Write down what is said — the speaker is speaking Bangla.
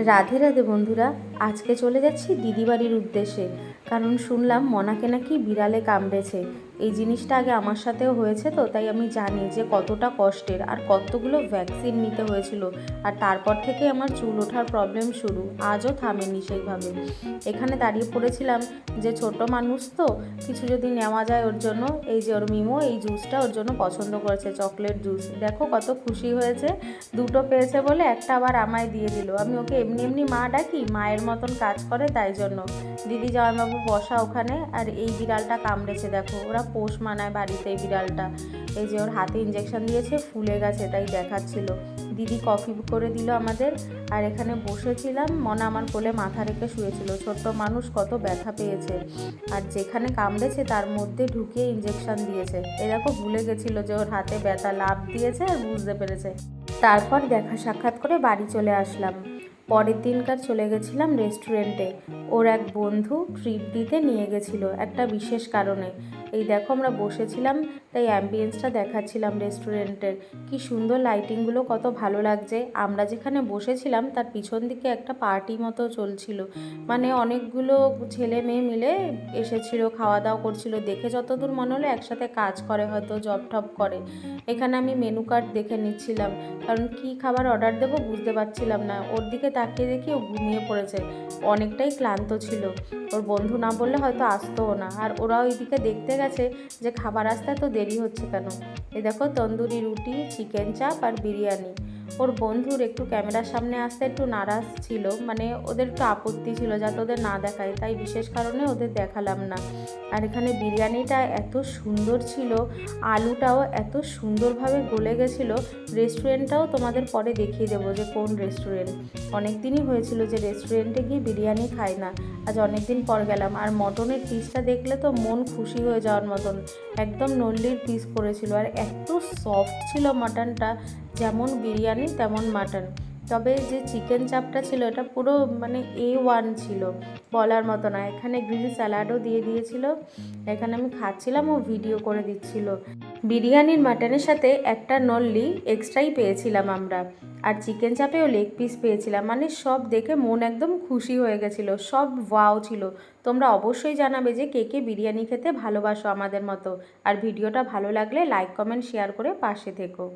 রাধে রাধে বন্ধুরা, আজকে চলে যাচ্ছি দিদিবাড়ির উদ্দেশ্যে। কারণ শুনলাম মনাকে নাকি বিড়ালে কামড়েছে। এই জিনিসটা আগে আমার সাথেও হয়েছে, তো তাই আমি জানি যে কতটা কষ্টের আর কতগুলো ভ্যাকসিন নিতে হয়েছিল। আর তারপর থেকে আমার চুল ওঠার প্রবলেম শুরু, আজও থামেনি সেইভাবে। এখানে দাঁড়িয়ে পড়েছিলাম যে ছোট মানুষ তো কিছু যদি নেওয়া যায় ওর জন্য। এই যে ওর মিমো এই জুসটা ওর জন্য পছন্দ করেছে, চকলেট জুস। দেখো কত খুশি হয়েছে, দুটো পেয়েছে বলে একটা আবার আমায় দিয়ে দিল। আমি ওকে এমনি এমনি মা ডাকি, মায়ের মতন কাজ করে, তাই জন্য। দিদি জামাইবাবু বসা ওখানে, আর এই বিড়ালটা কামড়েছে। দেখো ওরা পোষ মানায় বাড়িতে এই বিড়ালটা। এই যে ওর হাতে ইঞ্জেকশন দিয়েছে, ফুলে গেছে, তাই দেখাচ্ছিল। দিদি কফি করে দিল আমাদের, আর এখানে বসেছিলাম। মনা আমার কোলে মাথা রেখে শুয়েছিল। ছোট্ট মানুষ কত ব্যথা পেয়েছে, আর যেখানে কামড়েছে তার মধ্যে ঢুকিয়ে ইঞ্জেকশন দিয়েছে। এ দেখো ভুলে গেছিলো যে ওর হাতে ব্যথা, লাভ দিয়েছে আর বুঝতে পেরেছে। তারপর দেখা সাক্ষাৎ করে বাড়ি চলে আসলাম। পরের দিনকার চলে গেছিলাম রেস্টুরেন্টে। ওর এক বন্ধু ট্রিট দিতে নিয়ে গেছিলো একটা বিশেষ কারণে। এই দেখো আমরা বসেছিলাম, তাই অ্যাম্বিয়েন্সটা দেখাচ্ছিলাম রেস্টুরেন্টের। কি সুন্দর লাইটিংগুলো, কত ভালো লাগছে। আমরা যেখানে বসেছিলাম তার পিছন দিকে একটা পার্টি মতো চলছিল। মানে অনেকগুলো ছেলে মেয়ে মিলে এসেছিল, খাওয়া দাওয়া করছিল। দেখে যতদূর মনে হলো একসাথে কাজ করে, হয়তো জব টব করে। এখানে আমি মেনু কার্ড দেখে নিচ্ছিলাম, কারণ কি খাবার অর্ডার দেবো বুঝতে পারছিলাম না। ওর দিকে তাকিয়ে দেখি ও ঘুমিয়ে পড়েছে, অনেকটাই ক্লান্ত ছিল। ওর বন্ধু না বললে হয়তো আসতোও না। আর ওরা ওইদিকে দেখতে গেছে যে খাবার আসতে এত দেরি হচ্ছে কেন। এই দেখো তন্দুরি রুটি, চিকেন চাপ আর বিরিয়ানি। ওর বন্ধুর একটু ক্যামেরার সামনে আসতে একটু নারাজ ছিল, মানে ওদের একটু আপত্তি ছিল যাতে ওদের না দেখায়, তাই বিশেষ কারণে ওদের দেখালাম না। আর এখানে বিরিয়ানিটা এত সুন্দর ছিল, আলুটাও এত সুন্দরভাবে গলে গেছিলো। রেস্টুরেন্টটাও তোমাদের পরে দেখিয়ে দেবো যে কোন রেস্টুরেন্ট। অনেক দিনই হয়েছিল যে রেস্টুরেন্টে গিয়ে বিরিয়ানি খাই না, আজ অনেক দিন পর গেলাম। আর মটনের পিসটা দেখলে তো মন খুশি হয়ে যাওয়ার মতন, একদম নল্লির পিস পড়েছিল। আর এত সফট ছিল মাটনটা, যেমন বিরিয়ানি তেমন মাটন। তবে যে চিকেন চাপটা ছিল এটা পুরো মানে A1 ছিল, বলার মতো না। এখানে গ্রিন স্যালাডও দিয়ে দিয়েছিল। এখানে আমি খাচ্ছিলাম, ও ভিডিও করে দিচ্ছিল। বিরিয়ানির মাটনের সাথে একটা নল্লি এক্সট্রাই পেয়েছিলাম আমরা, আর চিকেন চাপেও লেগ পিস পেয়েছিলাম। মানে সব দেখে মন একদম খুশি হয়ে গেছিলো, সব ওয়াও ছিল। তোমরা অবশ্যই জানাবে যে কে কে বিরিয়ানি খেতে ভালোবাসো আমাদের মতো। আর ভিডিওটা ভালো লাগলে লাইক কমেন্ট শেয়ার করে পাশে থেকো।